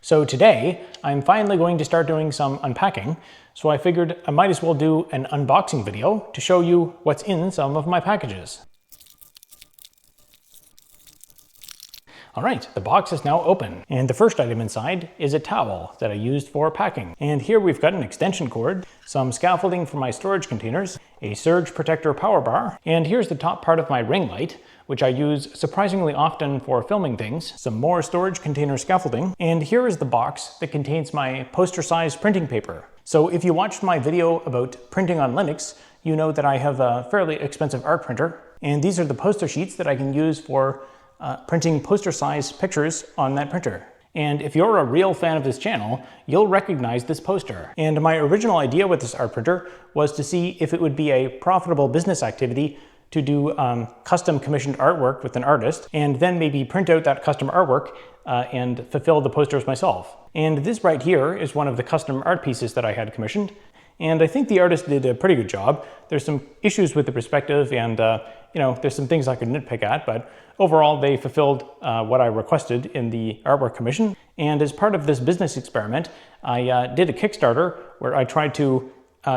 So today, I'm finally going to start doing some unpacking, so I figured I might as well do an unboxing video to show you what's in some of my packages. All right, the box is now open, and the first item inside is a towel that I used for packing. And here we've got an extension cord, some scaffolding for my storage containers, a surge protector power bar, and here's the top part of my ring light, which I use surprisingly often for filming things, some more storage container scaffolding, and here is the box that contains my poster-sized printing paper. So if you watched my video about printing on Linux, you know that I have a fairly expensive art printer, and these are the poster sheets that I can use for printing poster-sized pictures on that printer. And if you're a real fan of this channel, you'll recognize this poster. And my original idea with this art printer was to see if it would be a profitable business activity to do custom commissioned artwork with an artist, and then maybe print out that custom artwork and fulfill the posters myself. And this right here is one of the custom art pieces that I had commissioned, and I think the artist did a pretty good job. There's some issues with the perspective, and you know, there's some things I could nitpick at, but overall they fulfilled what I requested in the artwork commission. And as part of this business experiment, I did a Kickstarter where I tried to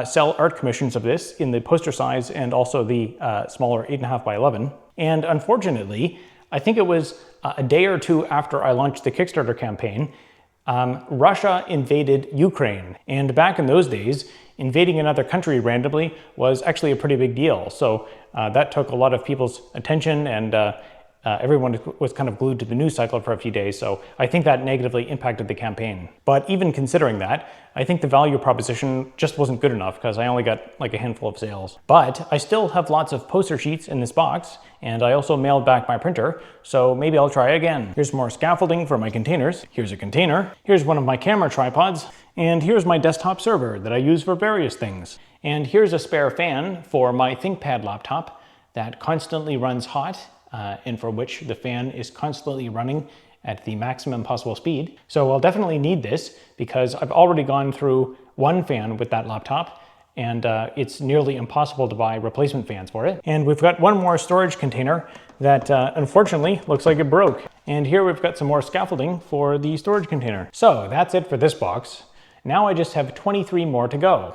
sell art commissions of this in the poster size and also the smaller 8.5 by 11. And unfortunately, I think it was a day or two after I launched the Kickstarter campaign, Russia invaded Ukraine. And back in those days, invading another country randomly was actually a pretty big deal. So that took a lot of people's attention, and everyone was kind of glued to the news cycle for a few days, so I think that negatively impacted the campaign. But even considering that, I think the value proposition just wasn't good enough because I only got like a handful of sales. But I still have lots of poster sheets in this box, and I also mailed back my printer, so maybe I'll try again. Here's more scaffolding for my containers. Here's a container. Here's one of my camera tripods. And here's my desktop server that I use for various things. And here's a spare fan for my ThinkPad laptop that constantly runs hot, and for which the fan is constantly running at the maximum possible speed. So I'll definitely need this because I've already gone through one fan with that laptop, and it's nearly impossible to buy replacement fans for it. And we've got one more storage container that unfortunately looks like it broke. And here we've got some more scaffolding for the storage container. So that's it for this box. Now I just have 23 more to go.